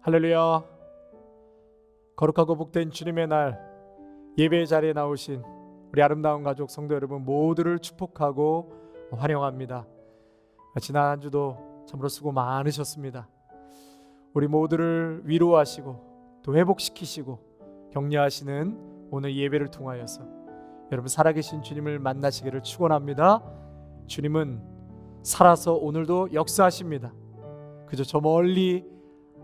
할렐루야. 거룩하고 복된 주님의 날 예배의 자리에 나오신 우리 아름다운 가족 성도 여러분 모두를 축복하고 환영합니다. 지난 한 주도 참으로 수고 많으셨습니다. 우리 모두를 위로하시고 또 회복시키시고 격려하시는 오늘 예배를 통하여서 여러분 살아계신 주님을 만나시기를 축원합니다. 주님은 살아서 오늘도 역사하십니다. 그저 저 멀리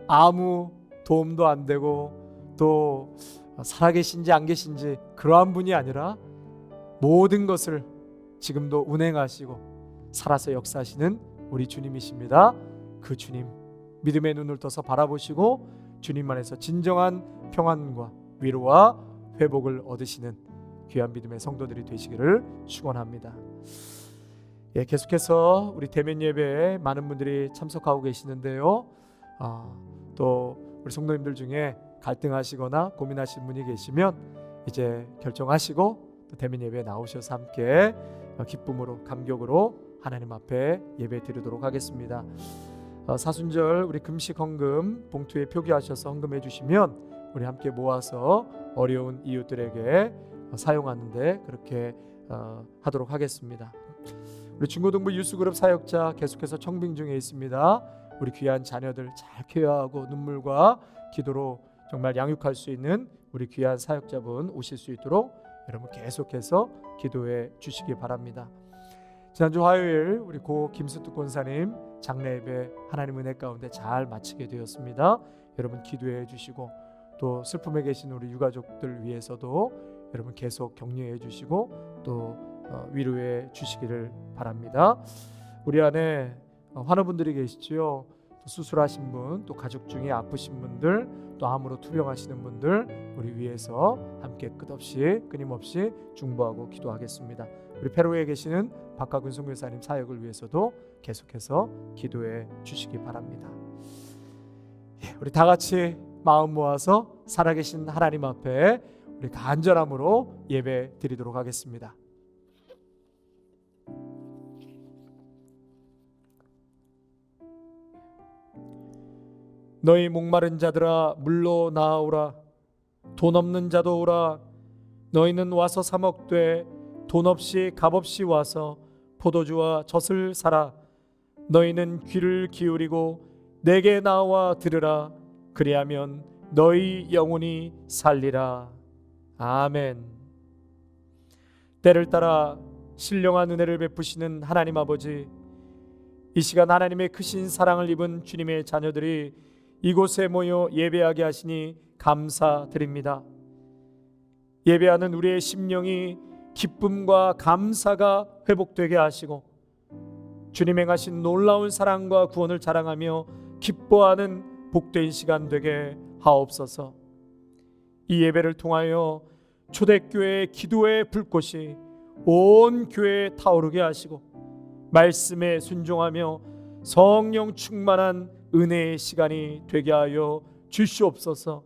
아무 도움도 안 되고 또 살아계신지 안 계신지 그러한 분이 아니라 모든 것을 지금도 운행하시고 살아서 역사하시는 우리 주님이십니다. 그 주님 믿음의 눈을 떠서 바라보시고 주님 안에서 진정한 평안과 위로와 회복을 얻으시는 귀한 믿음의 성도들이 되시기를 축원합니다. 계속해서 우리 대면 예배에 많은 분들이 참석하고 계시는데요. 또 우리 성도님들 중에 갈등하시거나 고민하시는 분이 계시면 이제 결정하시고 또 대면 예배에 나오셔서 함께 기쁨으로 감격으로 하나님 앞에 예배 드리도록 하겠습니다. 사순절 우리 금식 헌금 봉투에 표기하셔서 헌금해 주시면 우리 함께 모아서 어려운 이웃들에게 사용하는데 그렇게 하도록 하겠습니다. 우리 중고등부 유스그룹 사역자 계속해서 청빙 중에 있습니다. 우리 귀한 자녀들 잘 케어하고 눈물과 기도로 정말 양육할 수 있는 우리 귀한 사역자분 오실 수 있도록 여러분 계속해서 기도해 주시기 바랍니다. 지난주 화요일 우리 고 김수뚝 권사님 장례 예배 하나님 은혜 가운데 잘 마치게 되었습니다. 여러분 기도해 주시고 또 슬픔에 계신 우리 유가족들 위해서도 여러분 계속 격려해 주시고 또 위로해 주시기를 바랍니다. 우리 안에 환우분들이 계시지요. 또 수술하신 분, 또 가족 중에 아프신 분들, 또 암으로 투병하시는 분들 우리 위해서 함께 끝없이 끊임없이 중보하고 기도하겠습니다. 우리 페루에 계시는 박가근 선교사님 사역을 위해서도 계속해서 기도해 주시기 바랍니다. 우리 다 같이 마음 모아서 살아계신 하나님 앞에 우리 간절함으로 예배 드리도록 하겠습니다. 너희 목마른 자들아 물로 나아오라. 돈 없는 자도 오라. 너희는 와서 사 먹되 돈 없이 값없이 와서 포도주와 젖을 사라. 너희는 귀를 기울이고 내게 나와 들으라. 그리하면 너희 영혼이 살리라. 아멘. 때를 따라 신령한 은혜를 베푸시는 하나님 아버지, 이 시간 하나님의 크신 사랑을 입은 주님의 자녀들이 이곳에 모여 예배하게 하시니 감사드립니다. 예배하는 우리의 심령이 기쁨과 감사가 회복되게 하시고 주님 행하신 놀라운 사랑과 구원을 자랑하며 기뻐하는 복된 시간 되게 하옵소서. 이 예배를 통하여 초대교회의 기도의 불꽃이 온 교회에 타오르게 하시고 말씀에 순종하며 성령 충만한 은혜의 시간이 되게 하여 주시옵소서.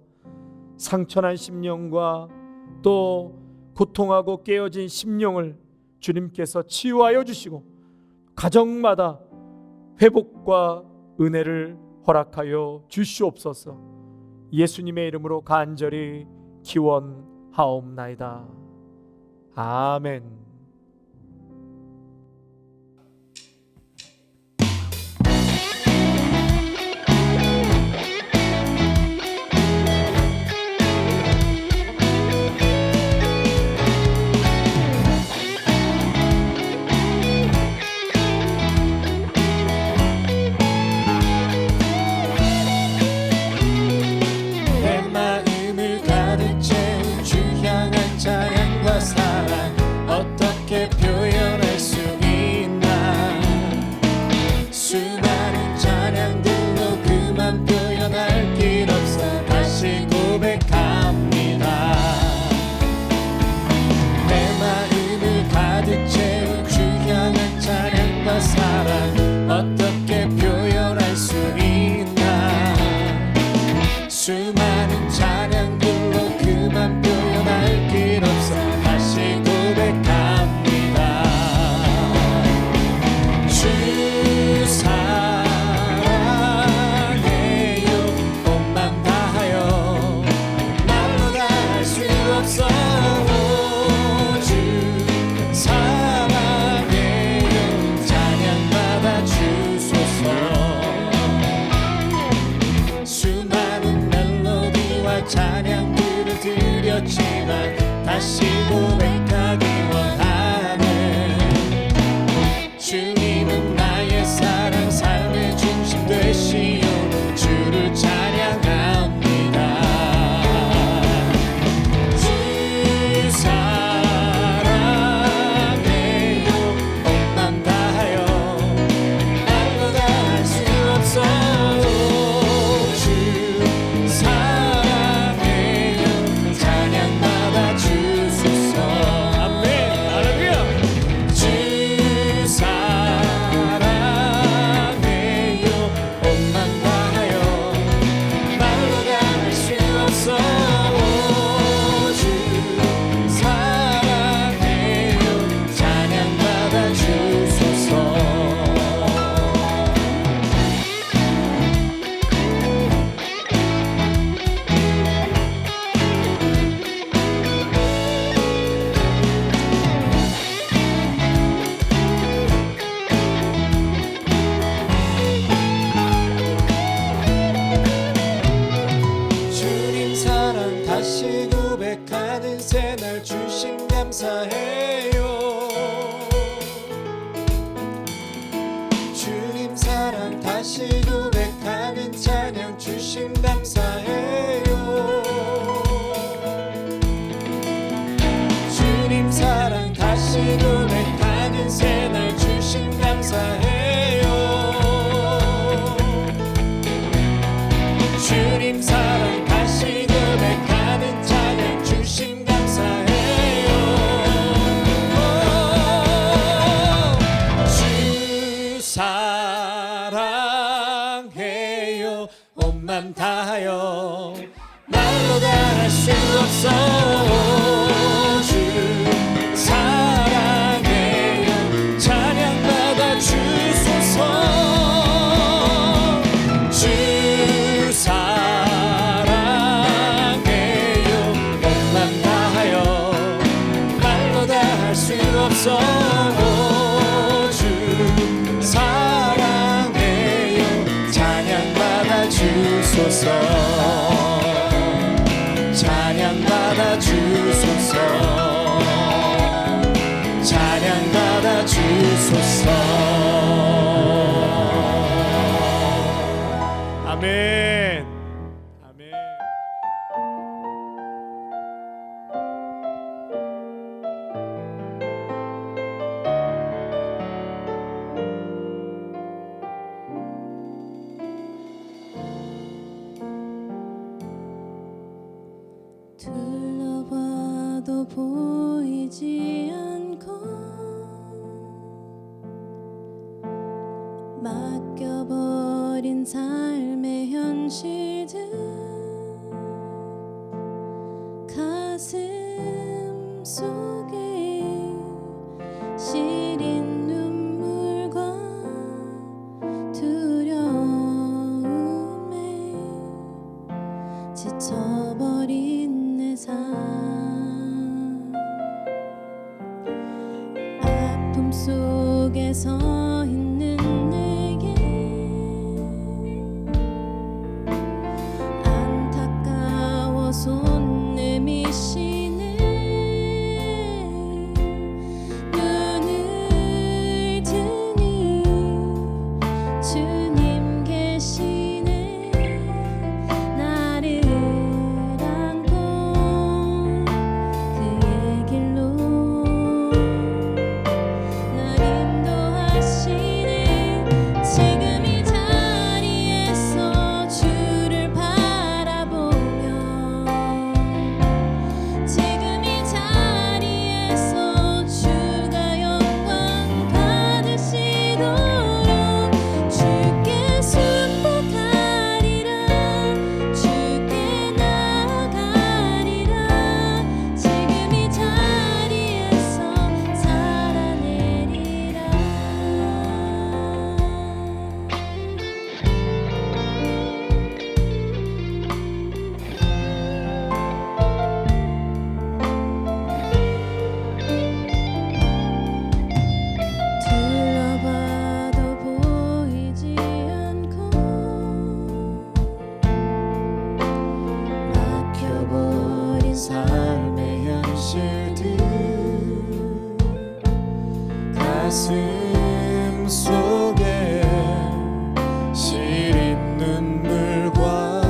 상처난 심령과 또 고통하고 깨어진 심령을 주님께서 치유하여 주시고 가정마다 회복과 은혜를 허락하여 주시옵소서. 예수님의 이름으로 간절히 기원하옵나이다. 아멘. 어떤 받아 주소서. 주님 사랑 다시 고백하는 새날 주심 감사해요. 주님 사랑 다시 고백하는 찬양 주심 감사해요. 주님 사랑 다시 고백하는 새날 주심 감사해요. 주님 사랑 다시 고백하는 찬양 주심 감사해요. 주 사랑해요. 온 맘 다하여 말로 다 할 수 없어. 주 사랑해요. 찬양 받아 주소서. 주 사랑해요. 온 맘 다하여 말로 다 할 수 없어. 주 사랑해요. 찬양 받아 주소서. 찬양 받아 주소서. 찬양 받아 주소서. 아멘. 아멘. 둘러봐도 보이지 않고 맡겨버린 삶의 현실들 가슴 속에 시린 눈물과 두려움에 지쳐버린 내 삶 아픔 속에 서 있는 내게 안타까워 손 내미시네. 눈을 드니 주님 계시네. 나를 안고 그의 길로 날 인도하시네. 지금 이 자리에서 주를 바라보며 지금 이 자리에서 주가 영광 받으시도록 주께 순복하리라. 주께 나아가리라. 지금 이 자리에서 살아내리라. 둘러봐도 보이지 않고 막혀버린 삶의 현실들 가슴 속에 시린 눈물과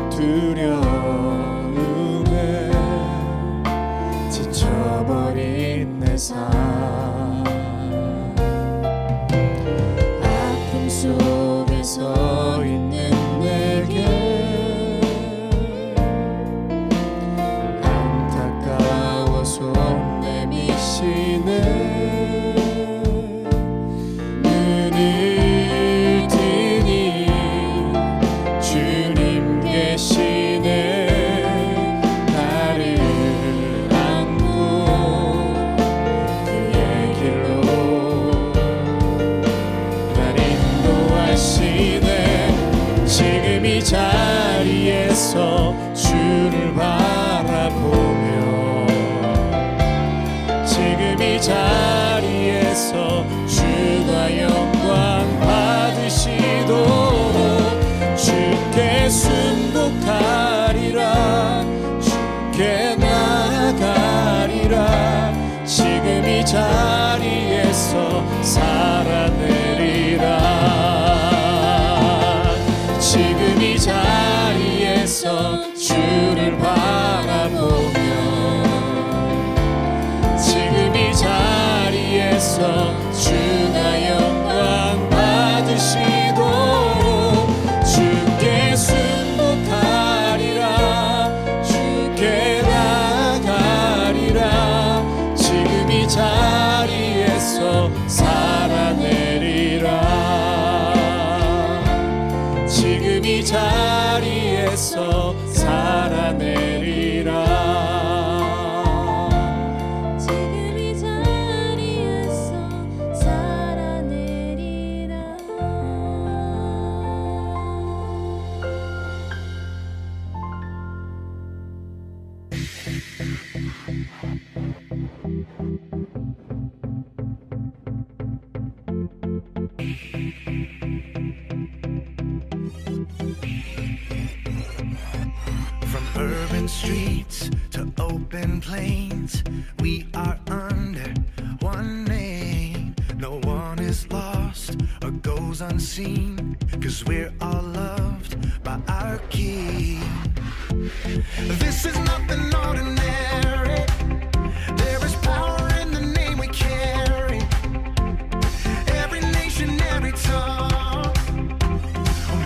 두려움에 지쳐버린 내 삶 아픔 속에 서 있는 내게 안타까워 손 내미시네. 살아내리라. 지금 이 자리에서 주를 바라보며 지금 이 자리에서 주가 영광 받으시도록 주께 순복하리라. 주께 나가리라. 지금 이 자리에서 살아내리라. 지금 이 자리에서 살아내리라. 지금 이 자리에서 살아내리라. From urban streets to open plains, we are under one name. No one is lost or goes unseen, 'cause we're all loved by our King. This is nothing ordinary. There is power in the name we carry. Every nation, every tongue,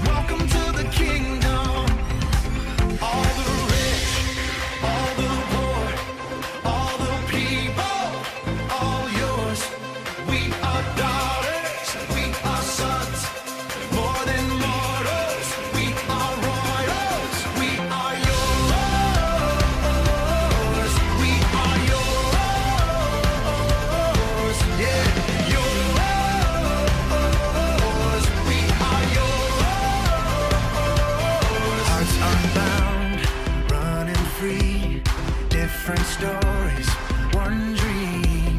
welcome to the kingdom. All the rich, all the poor, all the people, all yours. We are daughters, we are sons, more than mortals. We are royals, we are yours. We are yours, yeah, yours. We are yours. Hearts unbound, running free, different stories, one dream.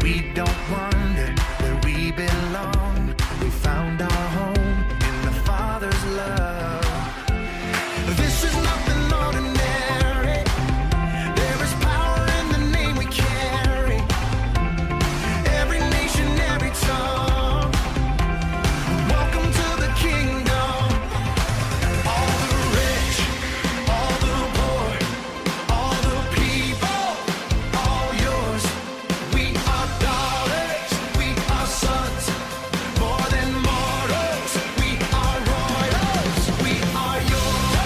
We don't wonder where we belong. We found our home in the Father's love. This is nothing ordinary. There is power in the name we carry. Every nation, every tongue, welcome to the kingdom. All the rich, all the poor, all the people, all yours. We are daughters, we are sons, more than mortals. We are royals, we are yours.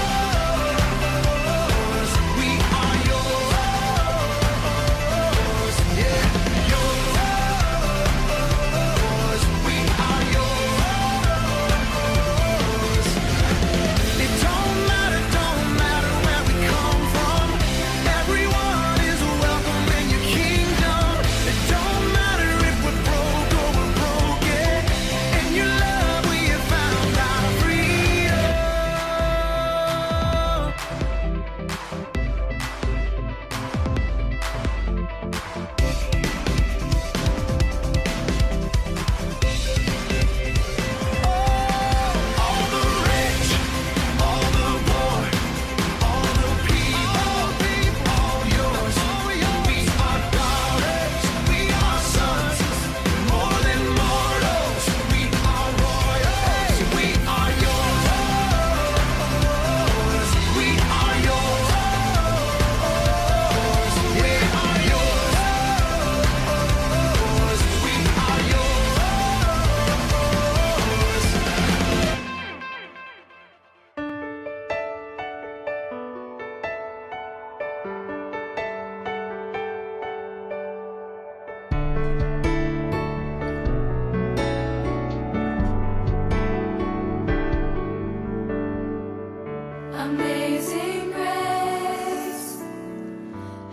We are yours, yeah, yours. We are yours. It don't matter where we come from. Everyone is welcome in your kingdom. It don't matter if we're broke or we're broken. In your love we have found our freedom. All the rich, all the poor, all the people, all yours. We are daughters, we are sons, more than mortals. We are royals, we are yours. We are yours, we are yours. We are yours. Amazing grace,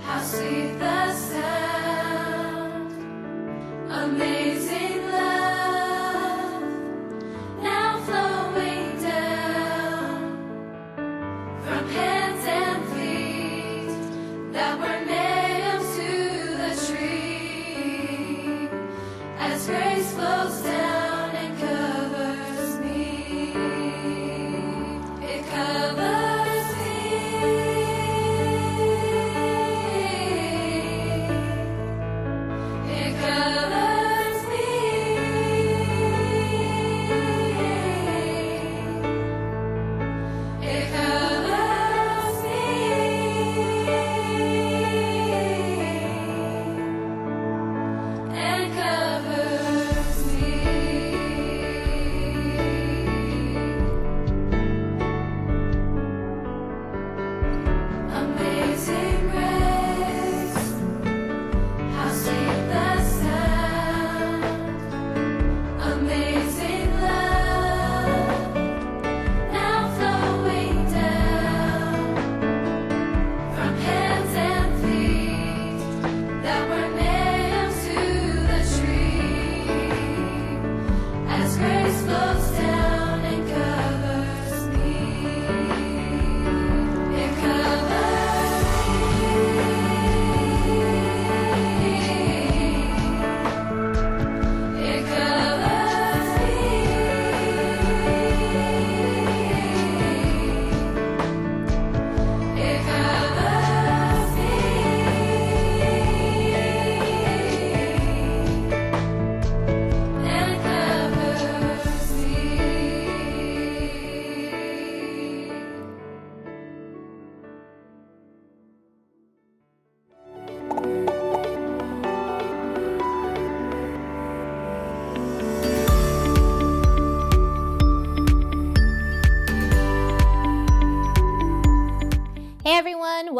how sweet the sound. Amazing love, now flowing down from hands and feet that were nailed to the tree. As grace flows down and covers me, it covers me. It covers me.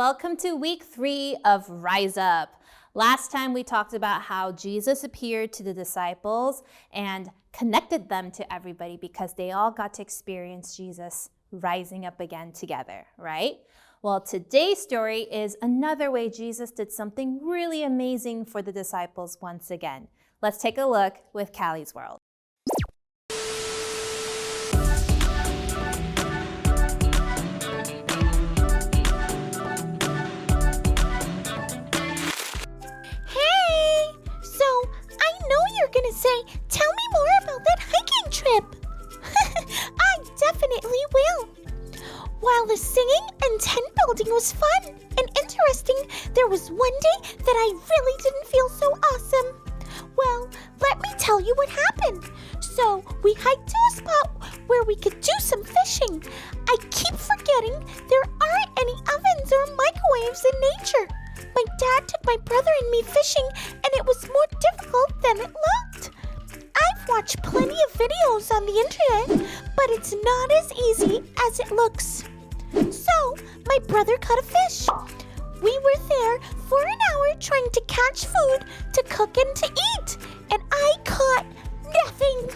welcome to week 3 of Rise Up. Last time we talked about how Jesus appeared to the disciples and connected them to everybody because they all got to experience Jesus rising up again together, right? Well, today's story is another way Jesus did something really amazing for the disciples once again. Let's take a look with Callie's World. Gonna say, tell me more about that hiking trip. I definitely will. While the singing and tent building was fun and interesting, there was one day that I really didn't feel so awesome. Well, let me tell you what happened. So we hiked to a spot where we could do some fishing. I keep forgetting there aren't any ovens or microwaves in nature. My dad took my brother and me fishing, and it was more difficult than it looked. I've watched plenty of videos on the internet, but it's not as easy as it looks. So, my brother caught a fish. We were there for an hour trying to catch food to cook and to eat, and I caught nothing.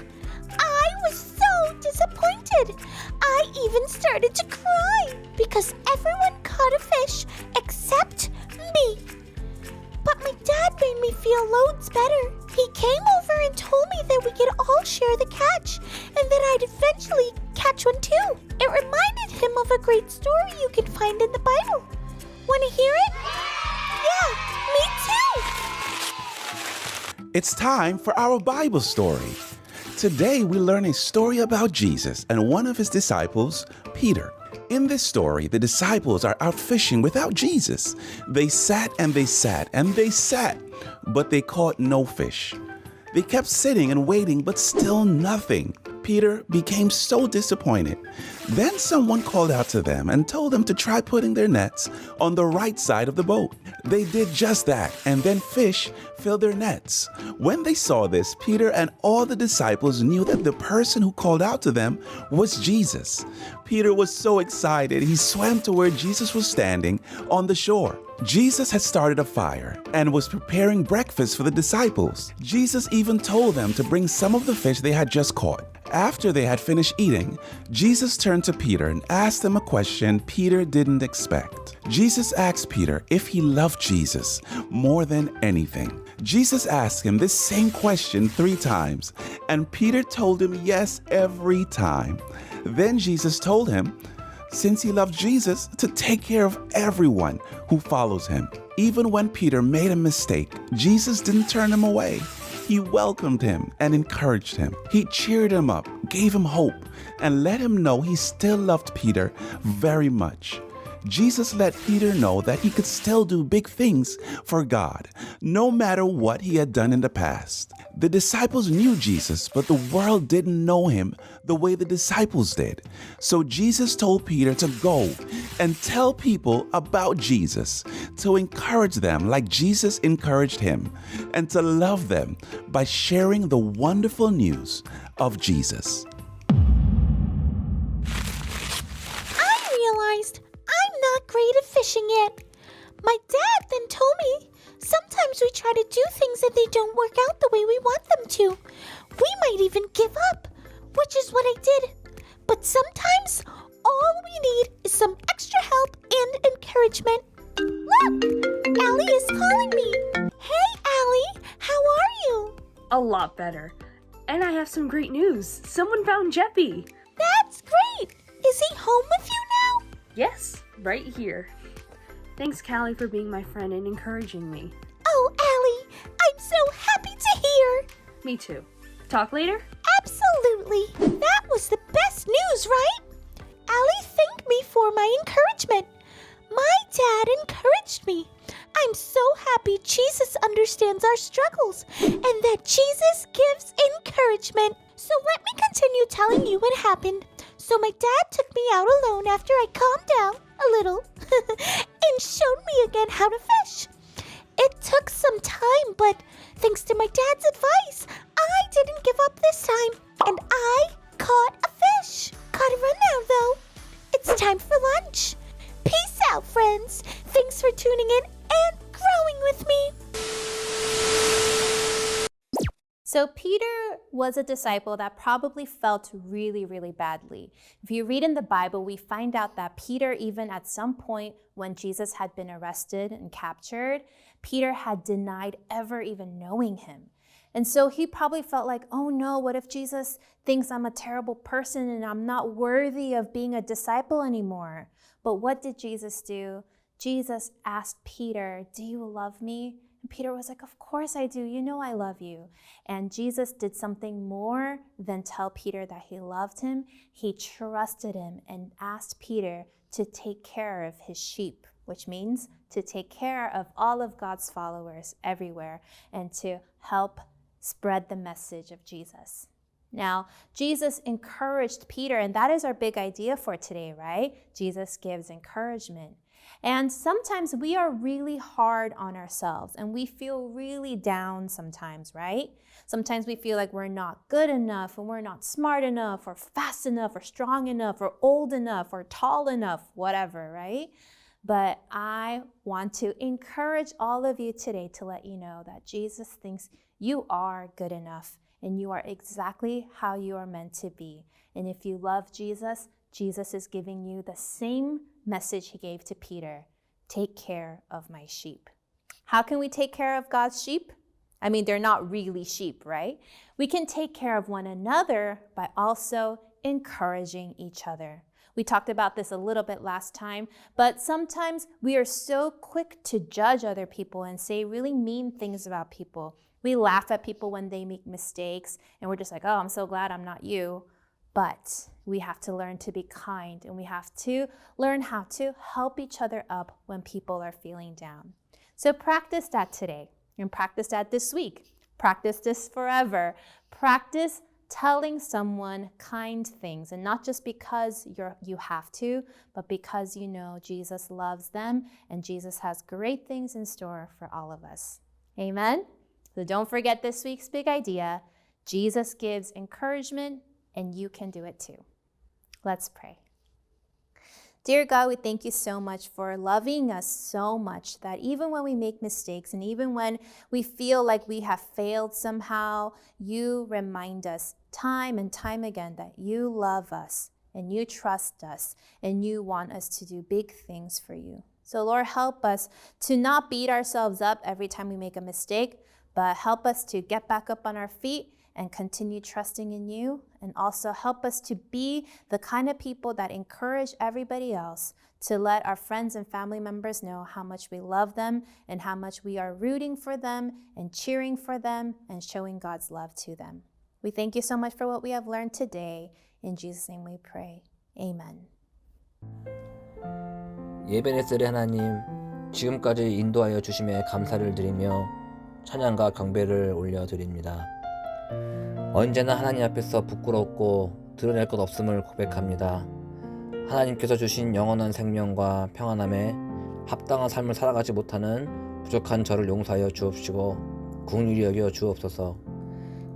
I was so disappointed. I even started to cry because everyone caught a fish except me. But my dad made me feel loads better. He came over and told me that we could all share the catch and that I'd eventually catch one too. It reminded him of a great story you can find in the Bible. Want to hear it? Yeah, me too. It's time for our Bible story. Today we learn a story about Jesus and one of his disciples, Peter. In this story, the disciples are out fishing without Jesus. They sat and they sat and they sat, but they caught no fish. They kept sitting and waiting, but still nothing. Peter became so disappointed. Then someone called out to them and told them to try putting their nets on the right side of the boat. They did just that, and then fish filled their nets. When they saw this, Peter and all the disciples knew that the person who called out to them was Jesus. Peter was so excited, he swam to where Jesus was standing on the shore. Jesus had started a fire and was preparing breakfast for the disciples. Jesus even told them to bring some of the fish they had just caught. After they had finished eating, Jesus turned to Peter and asked him a question Peter didn't expect. Jesus asked Peter if he loved Jesus more than anything. Jesus asked him this same question 3 times, and Peter told him yes every time. Then Jesus told him, since he loved Jesus, to take care of everyone who follows him. Even when Peter made a mistake, Jesus didn't turn him away. He welcomed him and encouraged him. He cheered him up, gave him hope, and let him know he still loved Peter very much. Jesus let Peter know that he could still do big things for God, no matter what he had done in the past. The disciples knew Jesus, but the world didn't know him the way the disciples did. So Jesus told Peter to go and tell people about Jesus, to encourage them like Jesus encouraged him, and to love them by sharing the wonderful news of Jesus. I realized I'm not great at fishing yet. My dad then told me sometimes we try to do things and they don't work out the way we want them to. We might even give up, which is what I did. But sometimes all we need is some extra help and encouragement. Look, Allie is calling me. Hey, Allie, how are you? A lot better. And I have some great news. Someone found Jeppy. That's great. Is he home with you now? Yes, right here. Thanks, Callie, for being my friend and encouraging me. Oh, Allie, I'm so happy to hear. Me too. Talk later? Absolutely. That was the best news, right? Allie thanked me for my encouragement. My dad encouraged me. I'm so happy Jesus understands our struggles and that Jesus gives encouragement. So let me continue telling you what happened. So my dad took me out alone after I calmed down a little and showed me again how to fish. It took some time, but thanks to my dad's advice, I didn't give up this time, and I caught a fish. Gotta run now, though. It's time for lunch. Peace out, friends. Thank So Peter was a disciple that probably felt really, really badly. If you read in the Bible, we find out that Peter, even at some point when Jesus had been arrested and captured, Peter had denied ever even knowing him. And so he probably felt like, oh no, what if Jesus thinks I'm a terrible person and I'm not worthy of being a disciple anymore? But what did Jesus do? Jesus asked Peter, do you love me? And Peter was like, of course I do. You know I love you. And Jesus did something more than tell Peter that he loved him. He trusted him and asked Peter to take care of his sheep, which means to take care of all of God's followers everywhere and to help spread the message of Jesus. Now, Jesus encouraged Peter, and that is our big idea for today, right? Jesus gives encouragement. And sometimes we are really hard on ourselves and we feel really down sometimes, right? Sometimes we feel like we're not good enough and we're not smart enough or fast enough or strong enough or old enough or tall enough, whatever, right? But I want to encourage all of you today to let you know that Jesus thinks you are good enough and you are exactly how you are meant to be. And if you love Jesus, Jesus is giving you the same message he gave to Peter. Take care of my sheep. How can we take care of God's sheep? I mean, they're not really sheep, right? We can take care of one another by also encouraging each other. We talked about this a little bit last time, but sometimes we are so quick to judge other people and say really mean things about people. We laugh at people when they make mistakes, and we're just like, oh, I'm so glad I'm not you. But we have to learn to be kind, and we have to learn how to help each other up when people are feeling down. So practice that today, and practice that this week. Practice this forever. Practice telling someone kind things, and not just because you have to, but because you know Jesus loves them, and Jesus has great things in store for all of us. Amen? So don't forget this week's big idea. Jesus gives encouragement, and you can do it too. Let's pray. Dear God, we thank you so much for loving us so much that even when we make mistakes and even when we feel like we have failed somehow, you remind us time and time again that you love us and you trust us and you want us to do big things for you. So Lord, help us to not beat ourselves up every time we make a mistake, but help us to get back up on our feet and continue trusting in you, and also help us to be the kind of people that encourage everybody else to let our friends and family members know how much we love them and how much we are rooting for them and cheering for them and showing God's love to them. We thank you so much for what we have learned today. In Jesus' name we pray. Amen. 예베네셀의 하나님, 지금까지 인도하여 주심에 감사를 드리며 찬양과 경배를 올려드립니다. 언제나 하나님 앞에서 부끄럽고 드러낼 것 없음을 고백합니다. 하나님께서 주신 영원한 생명과 평안함에 합당한 삶을 살아가지 못하는 부족한 저를 용서하여 주옵시고 긍휼히 여겨 주옵소서.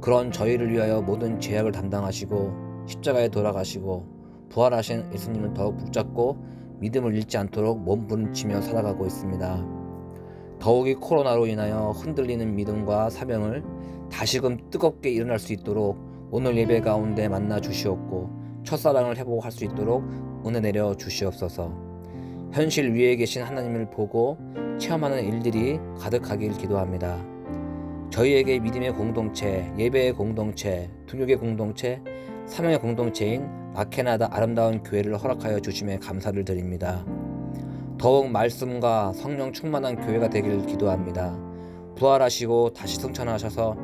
그런 저희를 위하여 모든 죄악을 담당하시고 십자가에 돌아가시고 부활하신 예수님을 더욱 붙잡고 믿음을 잃지 않도록 몸부림치며 살아가고 있습니다. 더욱이 코로나로 인하여 흔들리는 믿음과 사명을 다시금 뜨겁게 일어날 수 있도록 오늘 예배 가운데 만나 주시옵고 첫사랑을 회복할 수 있도록 은혜 내려 주시옵소서. 현실 위에 계신 하나님을 보고 체험하는 일들이 가득하길 기도합니다. 저희에게 믿음의 공동체, 예배의 공동체, 동역의 공동체, 사명의 공동체인 마케나다 아름다운 교회를 허락하여 주심에 감사를 드립니다. 더욱 말씀과 성령 충만한 교회가 되기를 기도합니다. 부활하시고 다시 승천하셔서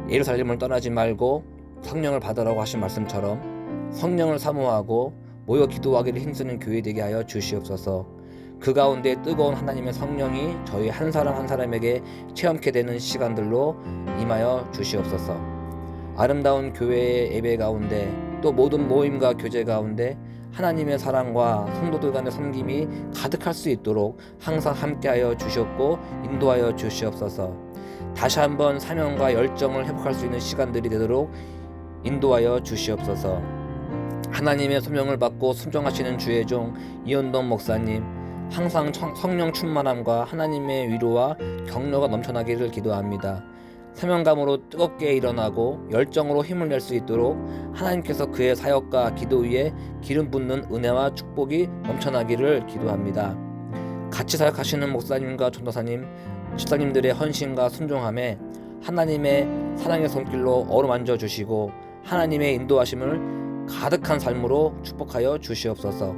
예루살렘을 떠나지 말고 성령을 받으라고 하신 말씀처럼 성령을 사모하고 모여 기도하기를 힘쓰는 교회 되게 하여 주시옵소서. 그 가운데 뜨거운 하나님의 성령이 저희 한 사람 한 사람에게 체험케 되는 시간들로 임하여 주시옵소서. 아름다운 교회의 예배 가운데 또 모든 모임과 교제 가운데 하나님의 사랑과 성도들 간의 섬김이 가득할 수 있도록 항상 함께하여 주셨고 인도하여 주시옵소서. 다시 한번 사명과 열정을 회복할 수 있는 시간들이 되도록 인도하여 주시옵소서. 하나님의 소명을 받고 순종하시는 주의 종 이현동 목사님, 항상 성령 충만함과 하나님의 위로와 격려가 넘쳐나기를 기도합니다. 사명감으로 뜨겁게 일어나고 열정으로 힘을 낼 수 있도록 하나님께서 그의 사역과 기도 위에 기름 붓는 은혜와 축복이 넘쳐나기를 기도합니다. 같이 사역하시는 목사님과 전도사님, 집사님들의 헌신과 순종함에 하나님의 사랑의 손길로 어루만져 주시고 하나님의 인도하심을 가득한 삶으로 축복하여 주시옵소서.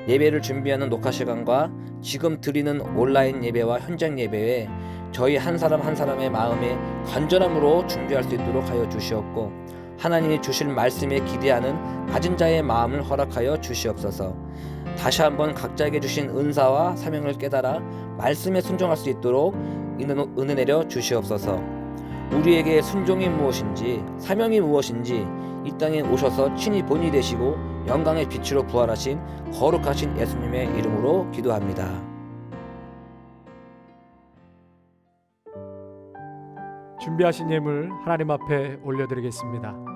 예배를 준비하는 녹화 시간과 지금 드리는 온라인 예배와 현장 예배에 저희 한 사람 한 사람의 마음에 간절함으로 준비할 수 있도록 하여 주시옵고 하나님이 주실 말씀에 기대하는 가진 자의 마음을 허락하여 주시옵소서. 다시 한번 각자에게 주신 은사와 사명을 깨달아 말씀에 순종할 수 있도록 은혜 내려 주시옵소서. 우리에게 순종이 무엇인지 사명이 무엇인지 이 땅에 오셔서 친히 본이 되시고 영광의 빛으로 부활하신 거룩하신 예수님의 이름으로 기도합니다. 준비하신 예물 하나님 앞에 올려드리겠습니다.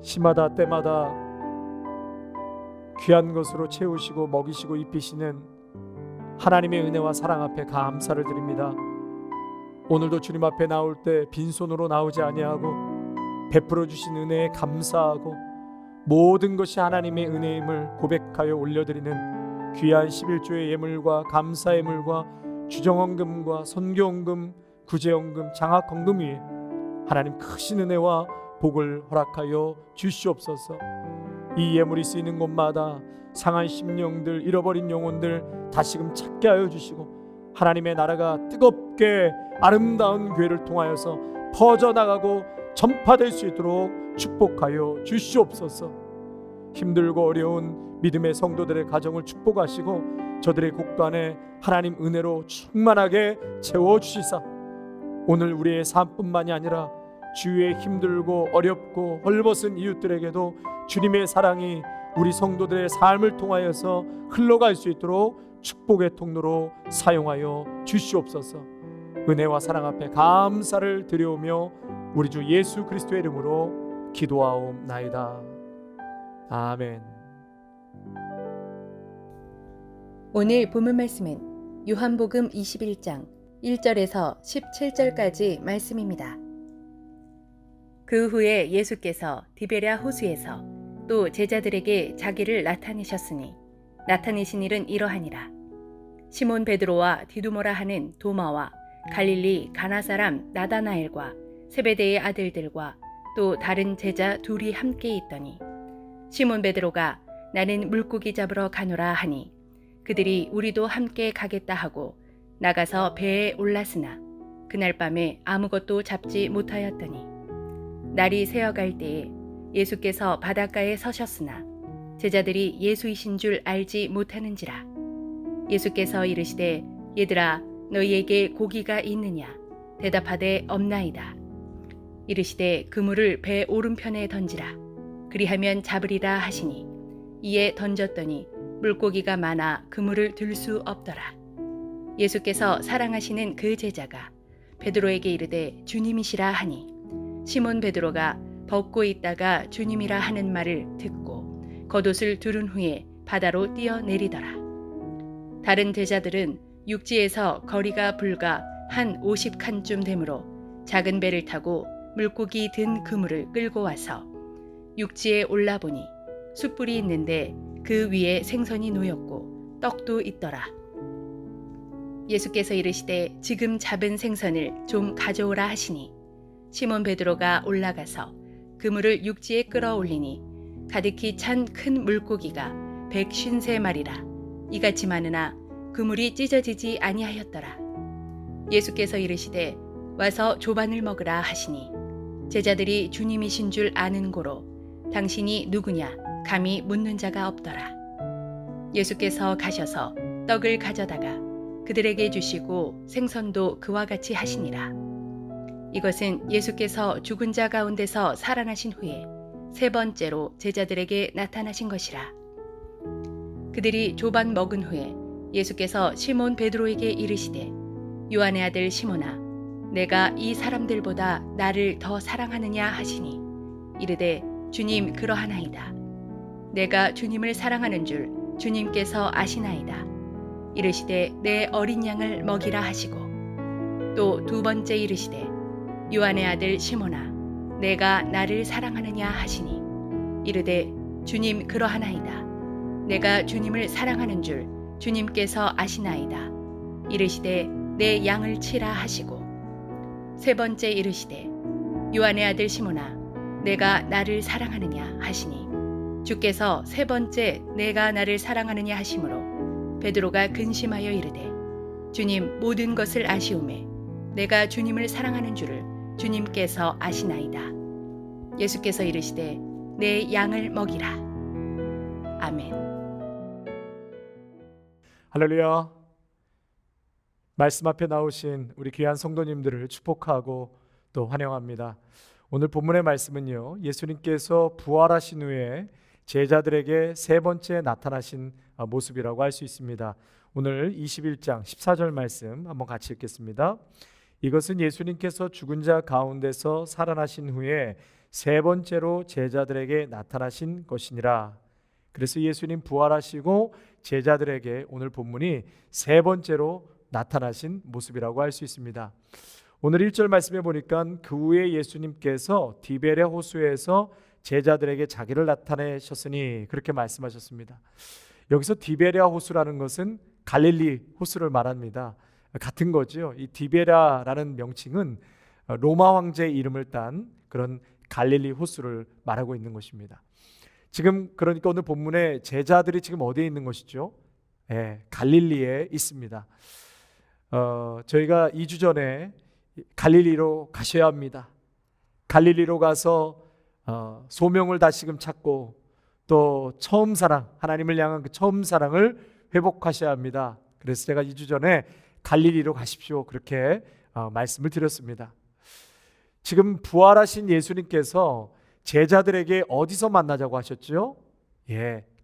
시마다 때마다 귀한 것으로 채우시고 먹이시고 입히시는 하나님의 은혜와 사랑 앞에 감사를 드립니다. 오늘도 주님 앞에 나올 때 빈손으로 나오지 아니하고 베풀어 주신 은혜에 감사하고 모든 것이 하나님의 은혜임을 고백하여 올려드리는 귀한 11조의 예물과 감사 예물과 주정헌금과 선교헌금, 구제헌금, 장학헌금 위에 하나님 크신 은혜와 복을 허락하여 주시옵소서. 이 예물이 쓰이는 곳마다 상한 심령들, 잃어버린 영혼들 다시금 찾게 하여 주시고 하나님의 나라가 뜨겁게 아름다운 교회를 통하여서 퍼져나가고 전파될 수 있도록 축복하여 주시옵소서. 힘들고 어려운 믿음의 성도들의 가정을 축복하시고 저들의 곳간에 하나님 은혜로 충만하게 채워주시사 오늘 우리의 삶뿐만이 아니라 주위에 힘들고 어렵고 헐벗은 이웃들에게도 주님의 사랑이 우리 성도들의 삶을 통하여서 흘러갈 수 있도록 축복의 통로로 사용하여 주시옵소서. 은혜와 사랑 앞에 감사를 드려오며 우리 주 예수 그리스도의 이름으로 기도하옵나이다. 아멘. 오늘 본문 말씀은 요한복음 21장 1절에서 17절까지 말씀입니다. 그 후에 예수께서 디베랴 호수에서 또 제자들에게 자기를 나타내셨으니 나타내신 일은 이러하니라. 시몬 베드로와 디두모라 하는 도마와 갈릴리 가나 사람 나다나엘과 세베대의 아들들과 또 다른 제자 둘이 함께 있더니 시몬 베드로가 나는 물고기 잡으러 가노라 하니 그들이 우리도 함께 가겠다 하고 나가서 배에 올랐으나 그날 밤에 아무것도 잡지 못하였더니 날이 새어갈 때에 예수께서 바닷가에 서셨으나 제자들이 예수이신 줄 알지 못하는지라. 예수께서 이르시되 얘들아 너희에게 고기가 있느냐 대답하되 없나이다. 이르시되 그물을 배 오른편에 던지라 그리하면 잡으리라 하시니 이에 던졌더니 물고기가 많아 그물을 들 수 없더라. 예수께서 사랑하시는 그 제자가 베드로에게 이르되 주님이시라 하니 시몬 베드로가 벗고 있다가 주님이라 하는 말을 듣고 겉옷을 두른 후에 바다로 뛰어내리더라. 다른 제자들은 육지에서 거리가 불과 한 50칸쯤 되므로 작은 배를 타고 물고기 든 그물을 끌고 와서 육지에 올라보니 숯불이 있는데 그 위에 생선이 놓였고 떡도 있더라. 예수께서 이르시되 지금 잡은 생선을 좀 가져오라 하시니 시몬 베드로가 올라가서 그물을 육지에 끌어올리니 가득히 찬 큰 물고기가 153마리라 이같이 많으나 그물이 찢어지지 아니하였더라. 예수께서 이르시되 와서 조반을 먹으라 하시니 제자들이 주님이신 줄 아는 고로 당신이 누구냐 감히 묻는 자가 없더라. 예수께서 가셔서 떡을 가져다가 그들에게 주시고 생선도 그와 같이 하시니라. 이것은 예수께서 죽은 자 가운데서 살아나신 후에 세 번째로 제자들에게 나타나신 것이라. 그들이 조반 먹은 후에 예수께서 시몬 베드로에게 이르시되 요한의 아들 시몬아 내가 이 사람들보다 나를 더 사랑하느냐 하시니 이르되 주님 그러하나이다. 내가 주님을 사랑하는 줄 주님께서 아시나이다. 이르시되 내 어린 양을 먹이라 하시고 또 두 번째 이르시되 요한의 아들 시몬아 내가 나를 사랑하느냐 하시니 이르되 주님 그러하나이다. 내가 주님을 사랑하는 줄 주님께서 아시나이다. 이르시되 내 양을 치라 하시고 세 번째 이르시되 요한의 아들 시몬아 내가 나를 사랑하느냐 하시니 주께서 세 번째 내가 나를 사랑하느냐 하심으로 베드로가 근심하여 이르되 주님 모든 것을 아시오매 내가 주님을 사랑하는 줄을 주님께서 아시나이다. 예수께서 이르시되 내 양을 먹이라. 아멘. 할렐루야. 말씀 앞에 나오신 우리 귀한 성도님들을 축복하고 또 환영합니다. 오늘 본문의 말씀은요, 예수님께서 부활하신 후에 제자들에게 세 번째 나타나신 모습이라고 할 수 있습니다. 오늘 21장 14절 말씀 한번 같이 읽겠습니다. 이것은 예수님께서 죽은 자 가운데서 살아나신 후에 세 번째로 제자들에게 나타나신 것이니라. 그래서 예수님 부활하시고 제자들에게 오늘 본문이 세 번째로 나타나신 모습이라고 할 수 있습니다. 오늘 1절 말씀에 보니까 그 후에 예수님께서 디베랴 호수에서 제자들에게 자기를 나타내셨으니 그렇게 말씀하셨습니다. 여기서 디베랴 호수라는 것은 갈릴리 호수를 말합니다. 같은 거죠. 이 디베랴라는 명칭은 로마 황제의 이름을 딴 그런 갈릴리 호수를 말하고 있는 것입니다. 지금 그러니까 오늘 본문에 제자들이 지금 어디에 있는 것이죠? 갈릴리에 있습니다. 저희가 2주 전에 갈릴리로 가셔야 합니다. 갈릴리로 가서 소명을 다시금 찾고 또 처음 사랑, 하나님을 향한 그 처음 사랑을 회복하셔야 합니다. 그래서 제가 2주 전에 갈릴리로 가십시오 그렇게 말씀을 드렸습니다. 지금 부활하신 예수님께서 제자들에게 어디서 만나자고 하셨죠?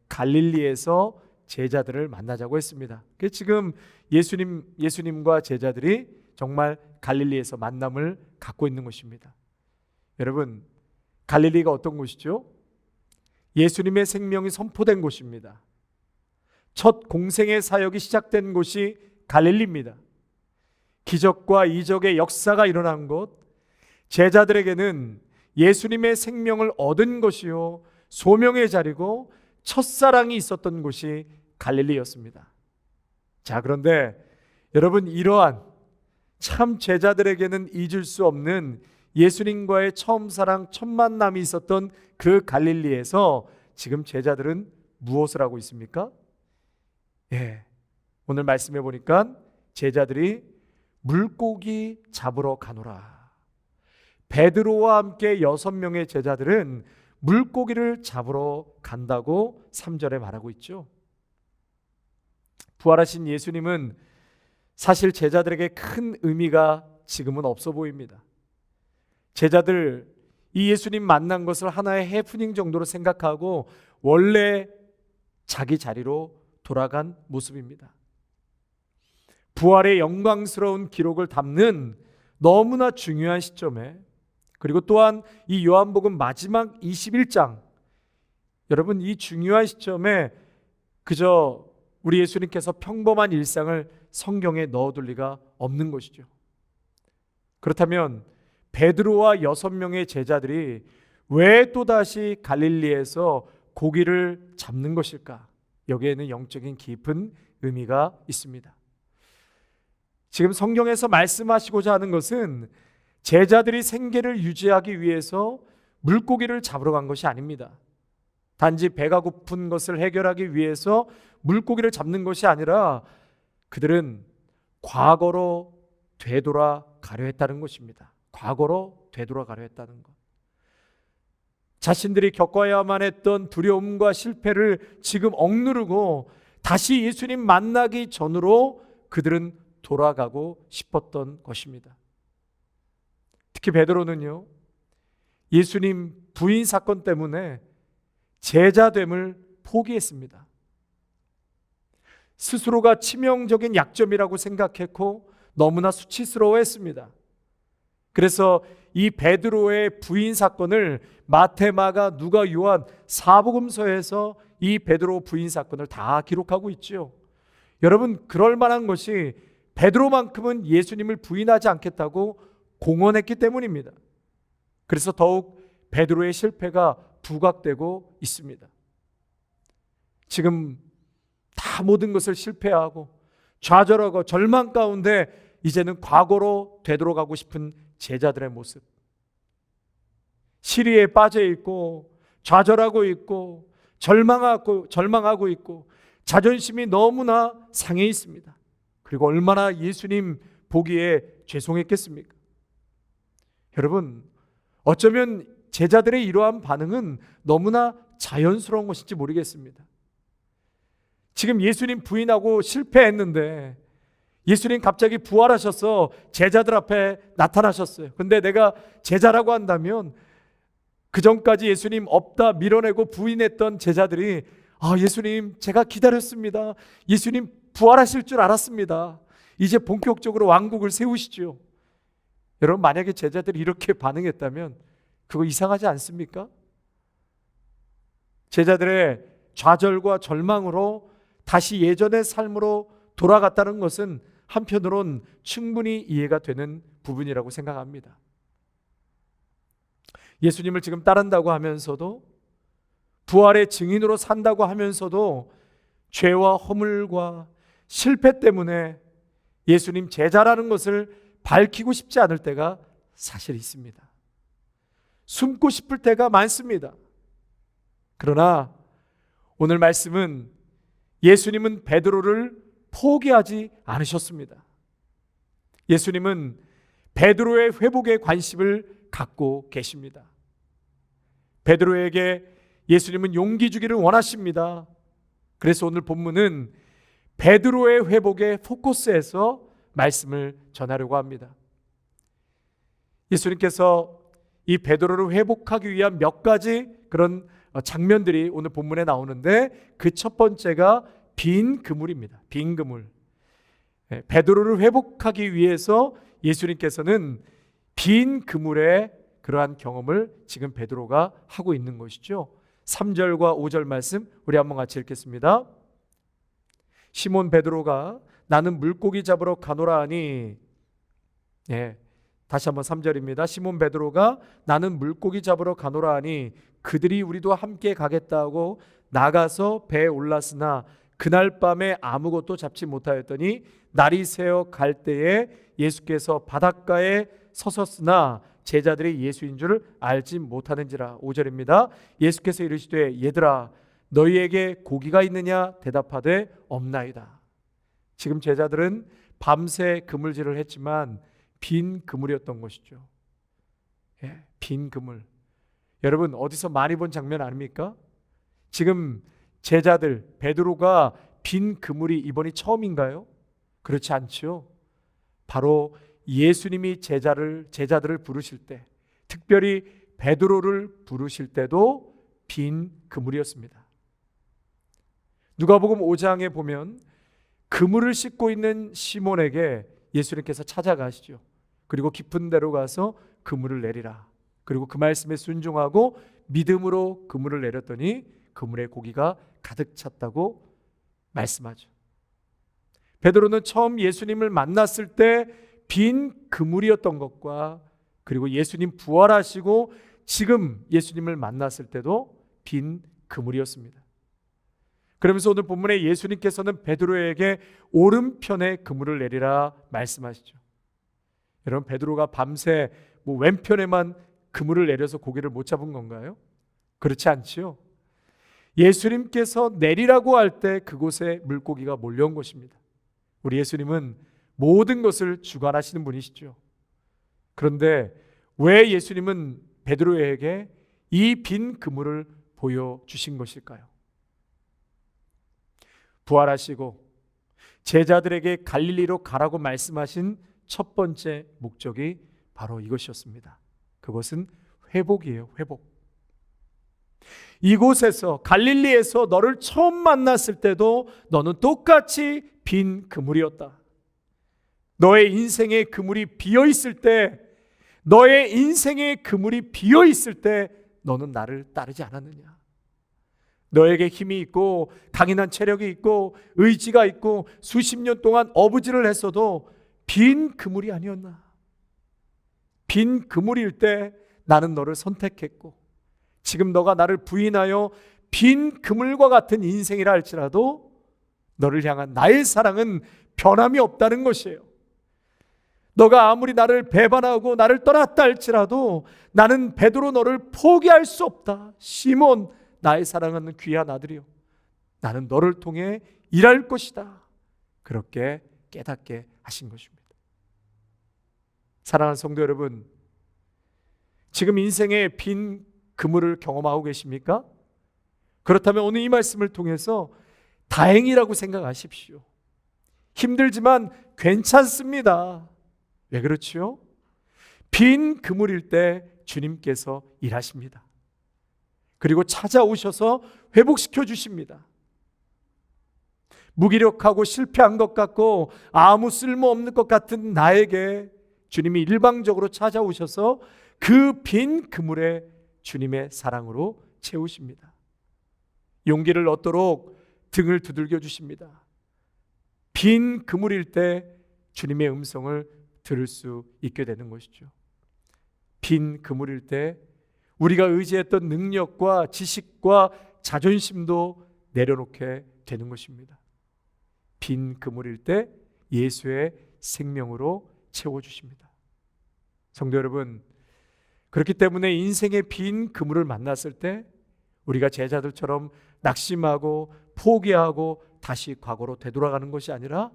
갈릴리에서 제자들을 만나자고 했습니다. 지금 예수님과 제자들이 정말 갈릴리에서 만남을 갖고 있는 것입니다. 여러분, 갈릴리가 어떤 곳이죠? 예수님의 생명이 선포된 곳입니다. 첫 공생의 사역이 시작된 곳이 갈릴리입니다. 기적과 이적의 역사가 일어난 곳, 제자들에게는 예수님의 생명을 얻은 것이요 소명의 자리고 첫사랑이 있었던 곳이 갈릴리였습니다. 자, 그런데 여러분, 이러한 참 제자들에게는 잊을 수 없는 예수님과의 처음 사랑, 첫 만남이 있었던 그 갈릴리에서 지금 제자들은 무엇을 하고 있습니까? 오늘 말씀해 보니까 제자들이 물고기 잡으러 가노라. 베드로와 함께 6명의 제자들은 물고기를 잡으러 간다고 3절에 말하고 있죠. 부활하신 예수님은 사실 제자들에게 큰 의미가 지금은 없어 보입니다. 제자들 이 예수님 만난 것을 하나의 해프닝 정도로 생각하고 원래 자기 자리로 돌아간 모습입니다. 부활의 영광스러운 기록을 담는 너무나 중요한 시점에, 그리고 또한 이 요한복음 마지막 21장, 여러분 이 중요한 시점에 그저 우리 예수님께서 평범한 일상을 성경에 넣어둘 리가 없는 것이죠. 그렇다면 베드로와 6명의 제자들이 왜 또다시 갈릴리에서 고기를 잡는 것일까? 여기에는 영적인 깊은 의미가 있습니다. 지금 성경에서 말씀하시고자 하는 것은 제자들이 생계를 유지하기 위해서 물고기를 잡으러 간 것이 아닙니다. 단지 배가 고픈 것을 해결하기 위해서 물고기를 잡는 것이 아니라 그들은 과거로 되돌아가려 했다는 것입니다. 과거로 되돌아가려 했다는 것. 자신들이 겪어야만 했던 두려움과 실패를 지금 억누르고 다시 예수님 만나기 전으로 그들은 돌아가고 싶었던 것입니다. 특히 베드로는요, 예수님 부인 사건 때문에 제자됨을 포기했습니다. 스스로가 치명적인 약점이라고 생각했고 너무나 수치스러워했습니다. 그래서 이 베드로의 부인 사건을 마태, 마가, 누가, 요한 사복음서에서 이 베드로 부인 사건을 다 기록하고 있죠. 여러분, 그럴 만한 것이 베드로만큼은 예수님을 부인하지 않겠다고 공언했기 때문입니다. 그래서 더욱 베드로의 실패가 부각되고 있습니다. 지금 다 모든 것을 실패하고 좌절하고 절망 가운데 이제는 과거로 되돌아가고 싶은 제자들의 모습. 시리에 빠져 있고 좌절하고 있고 절망하고 있고 자존심이 너무나 상해 있습니다. 그리고 얼마나 예수님 보기에 죄송했겠습니까? 여러분, 어쩌면 제자들의 이러한 반응은 너무나 자연스러운 것인지 모르겠습니다. 지금 예수님 부인하고 실패했는데 예수님 갑자기 부활하셔서 제자들 앞에 나타나셨어요. 근데 내가 제자라고 한다면 그 전까지 예수님 없다 밀어내고 부인했던 제자들이 예수님 제가 기다렸습니다. 예수님 부활하실 줄 알았습니다. 이제 본격적으로 왕국을 세우시죠. 여러분, 만약에 제자들이 이렇게 반응했다면 그거 이상하지 않습니까? 제자들의 좌절과 절망으로 다시 예전의 삶으로 돌아갔다는 것은 한편으론 충분히 이해가 되는 부분이라고 생각합니다. 예수님을 지금 따른다고 하면서도 부활의 증인으로 산다고 하면서도 죄와 허물과 실패 때문에 예수님 제자라는 것을 밝히고 싶지 않을 때가 사실 있습니다. 숨고 싶을 때가 많습니다. 그러나 오늘 말씀은 예수님은 베드로를 포기하지 않으셨습니다. 예수님은 베드로의 회복에 관심을 갖고 계십니다. 베드로에게 예수님은 용기 주기를 원하십니다. 그래서 오늘 본문은 베드로의 회복에 포커스해서 말씀을 전하려고 합니다. 예수님께서 이 베드로를 회복하기 위한 몇 가지 그런 장면들이 오늘 본문에 나오는데 그 첫 번째가 빈 그물입니다. 빈 그물. 베드로를 회복하기 위해서 예수님께서는 빈 그물의 그러한 경험을 지금 베드로가 하고 있는 것이죠. 3절과 5절 말씀 우리 한번 같이 읽겠습니다. 시몬 베드로가 나는 물고기 잡으러 가노라 하니, 다시 한번 3절입니다. 시몬 베드로가 나는 물고기 잡으러 가노라 하니 그들이 우리도 함께 가겠다고 나가서 배에 올랐으나 그날 밤에 아무것도 잡지 못하였더니 날이 새어 갈 때에 예수께서 바닷가에 서섰으나 제자들이 예수인 줄 알지 못하는지라. 5절입니다. 예수께서 이르시되 얘들아 너희에게 고기가 있느냐 대답하되 없나이다. 지금 제자들은 밤새 그물질을 했지만 빈 그물이었던 것이죠. 빈 그물. 여러분, 어디서 많이 본 장면 아닙니까? 지금 제자들 베드로가 빈 그물이 이번이 처음인가요? 그렇지 않죠. 바로 예수님이 제자들을 부르실 때, 특별히 베드로를 부르실 때도 빈 그물이었습니다. 누가복음 5장에 보면 그물을 씻고 있는 시몬에게 예수님께서 찾아가시죠. 그리고 깊은 데로 가서 그물을 내리라. 그리고 그 말씀에 순종하고 믿음으로 그물을 내렸더니 그물에 고기가 가득 찼다고 말씀하죠. 베드로는 처음 예수님을 만났을 때 빈 그물이었던 것과 그리고 예수님 부활하시고 지금 예수님을 만났을 때도 빈 그물이었습니다. 그러면서 오늘 본문에 예수님께서는 베드로에게 오른편에 그물을 내리라 말씀하시죠. 여러분, 베드로가 밤새 왼편에만 그물을 내려서 고기를 못 잡은 건가요? 그렇지 않지요. 예수님께서 내리라고 할 때 그곳에 물고기가 몰려온 것입니다. 우리 예수님은 모든 것을 주관하시는 분이시죠. 그런데 왜 예수님은 베드로에게 이 빈 그물을 보여주신 것일까요? 부활하시고 제자들에게 갈릴리로 가라고 말씀하신 첫 번째 목적이 바로 이것이었습니다. 그것은 회복이에요. 회복. 이곳에서 갈릴리에서 너를 처음 만났을 때도 너는 똑같이 빈 그물이었다. 너의 인생의 그물이 비어 있을 때, 너의 인생의 그물이 비어 있을 때 너는 나를 따르지 않았느냐? 너에게 힘이 있고 강인한 체력이 있고 의지가 있고 수십 년 동안 어부지를 했어도 빈 그물이 아니었나? 빈 그물일 때 나는 너를 선택했고, 지금 너가 나를 부인하여 빈 그물과 같은 인생이라 할지라도 너를 향한 나의 사랑은 변함이 없다는 것이에요. 너가 아무리 나를 배반하고 나를 떠났다 할지라도 나는 베드로 너를 포기할 수 없다. 시몬, 나의 사랑하는 귀한 아들이요, 나는 너를 통해 일할 것이다. 그렇게 깨닫게 하신 것입니다. 사랑하는 성도 여러분, 지금 인생의 빈 그물을 경험하고 계십니까? 그렇다면 오늘 이 말씀을 통해서 다행이라고 생각하십시오. 힘들지만 괜찮습니다. 왜 그렇지요? 빈 그물일 때 주님께서 일하십니다. 그리고 찾아오셔서 회복시켜 주십니다. 무기력하고 실패한 것 같고 아무 쓸모없는 것 같은 나에게 주님이 일방적으로 찾아오셔서 그 빈 그물에 주님의 사랑으로 채우십니다. 용기를 얻도록 등을 두들겨 주십니다. 빈 그물일 때 주님의 음성을 들을 수 있게 되는 것이죠. 빈 그물일 때 우리가 의지했던 능력과 지식과 자존심도 내려놓게 되는 것입니다. 빈 그물일 때 예수의 생명으로 채워주십니다. 성도 여러분, 그렇기 때문에 인생의 빈 그물을 만났을 때 우리가 제자들처럼 낙심하고 포기하고 다시 과거로 되돌아가는 것이 아니라,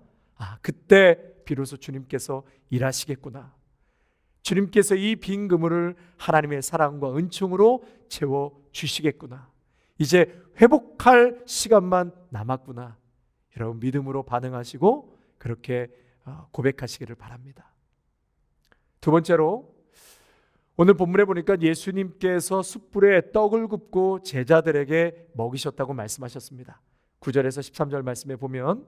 그때 비로소 주님께서 일하시겠구나, 주님께서 이 빈 그물을 하나님의 사랑과 은총으로 채워주시겠구나, 이제 회복할 시간만 남았구나, 여러분 믿음으로 반응하시고 그렇게 고백하시기를 바랍니다. 두 번째로, 오늘 본문에 보니까 예수님께서 숯불에 떡을 굽고 제자들에게 먹이셨다고 말씀하셨습니다. 9절에서 13절 말씀에 보면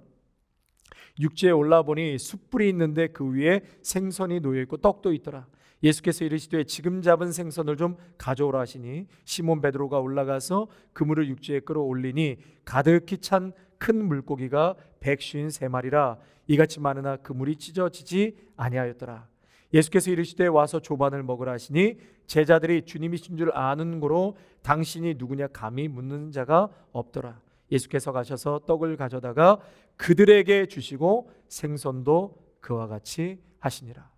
육지에 올라보니 숯불이 있는데 그 위에 생선이 놓여있고 떡도 있더라. 예수께서 이르시되 지금 잡은 생선을 좀 가져오라 하시니 시몬 베드로가 올라가서 그물을 육지에 끌어올리니 가득히 찬 큰 물고기가 153마리라 이같이 많으나 그물이 찢어지지 아니하였더라. 예수께서 이르시되 와서 조반을 먹으라 하시니 제자들이 주님이신 줄 아는 고로 당신이 누구냐 감히 묻는 자가 없더라. 예수께서 가셔서 떡을 가져다가 그들에게 주시고 생선도 그와 같이 하시니라.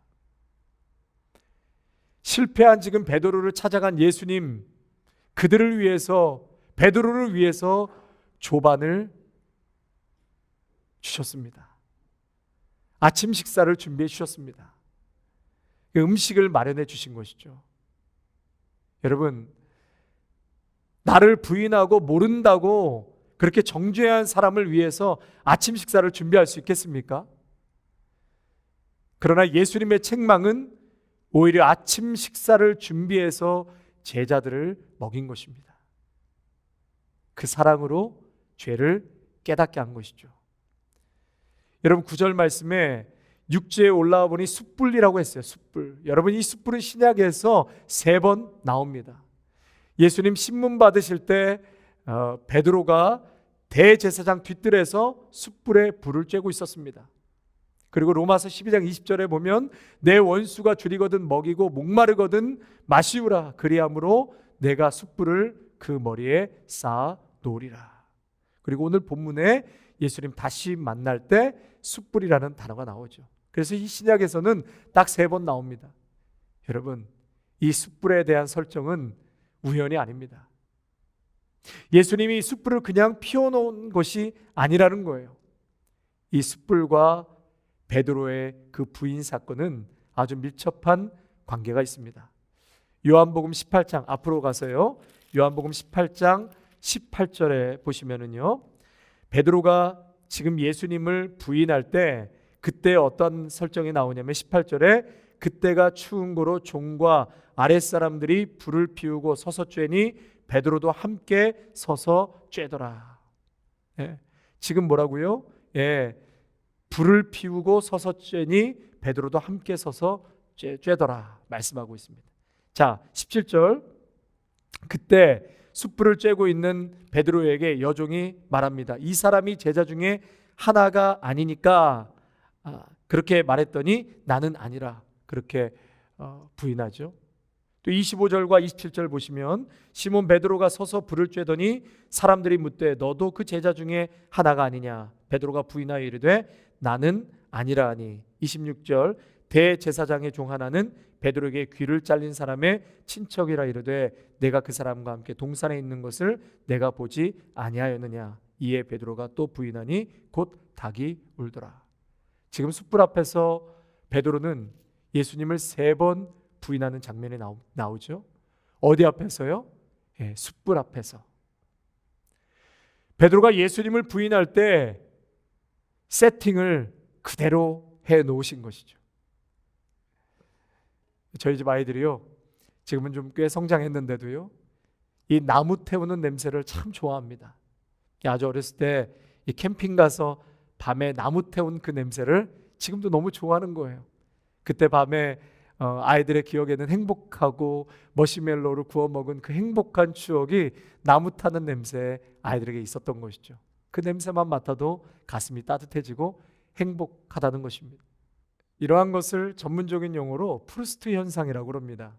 실패한 지금 베드로를 찾아간 예수님, 그들을 위해서, 베드로를 위해서 조반을 주셨습니다. 아침 식사를 준비해 주셨습니다. 음식을 마련해 주신 것이죠. 여러분, 나를 부인하고 모른다고 그렇게 정죄한 사람을 위해서 아침 식사를 준비할 수 있겠습니까? 그러나 예수님의 책망은 오히려 아침 식사를 준비해서 제자들을 먹인 것입니다. 그 사랑으로 죄를 깨닫게 한 것이죠. 여러분 9절 말씀에 육지에 올라와 보니 숯불이라고 했어요. 숯불. 여러분 이 숯불은 신약에서 3번 나옵니다. 예수님 신문 받으실 때 베드로가 대제사장 뒷뜰에서 숯불에 불을 쬐고 있었습니다. 그리고 로마서 12장 20절에 보면 내 원수가 줄이거든 먹이고 목마르거든 마시우라 그리함으로 내가 숯불을 그 머리에 쌓아 놓으리라. 그리고 오늘 본문에 예수님 다시 만날 때 숯불이라는 단어가 나오죠. 그래서 이 신약에서는 딱 3번 나옵니다. 여러분, 이 숯불에 대한 설정은 우연이 아닙니다. 예수님이 숯불을 그냥 피워놓은 것이 아니라는 거예요. 이 숯불과 베드로의 그 부인 사건은 아주 밀접한 관계가 있습니다. 요한복음 18장 앞으로 가서요. 요한복음 18장 18절에 보시면은요. 베드로가 지금 예수님을 부인할 때 그때 어떤 설정이 나오냐면 18절에 그때가 추운 고로 종과 아랫사람들이 불을 피우고 서서 쬐니 베드로도 함께 서서 쬐더라. 예, 지금 뭐라고요? 예, 불을 피우고 서서 쬐니 베드로도 함께 서서 쬐더라 말씀하고 있습니다. 자, 17절 그때 숯불을 쬐고 있는 베드로에게 여종이 말합니다. 이 사람이 제자 중에 하나가 아니니까 그렇게 말했더니 나는 아니라 그렇게 부인하죠. 또 25절과 27절 보시면 시몬 베드로가 서서 불을 쬐더니 사람들이 묻되 너도 그 제자 중에 하나가 아니냐. 베드로가 부인하여 이르되 나는 아니라 하니. 26절 대제사장의 종 하나는 베드로에게 귀를 잘린 사람의 친척이라 이르되 내가 그 사람과 함께 동산에 있는 것을 내가 보지 아니하였느냐. 이에 베드로가 또 부인하니 곧 닭이 울더라. 지금 숯불 앞에서 베드로는 예수님을 3번 부인하는 장면이 나오죠. 어디 앞에서요? 예, 숯불 앞에서. 베드로가 예수님을 부인할 때 세팅을 그대로 해 놓으신 것이죠. 저희 집 아이들이요, 지금은 좀 꽤 성장했는데도요, 이 나무 태우는 냄새를 참 좋아합니다. 아주 어렸을 때 이 캠핑 가서 밤에 나무 태운 그 냄새를 지금도 너무 좋아하는 거예요. 그때 밤에 아이들의 기억에는 행복하고 머시멜로를 구워 먹은 그 행복한 추억이 나무 타는 냄새에 아이들에게 있었던 것이죠. 그 냄새만 맡아도 가슴이 따뜻해지고 행복하다는 것입니다. 이러한 것을 전문적인 용어로 프루스트 현상이라고 합니다.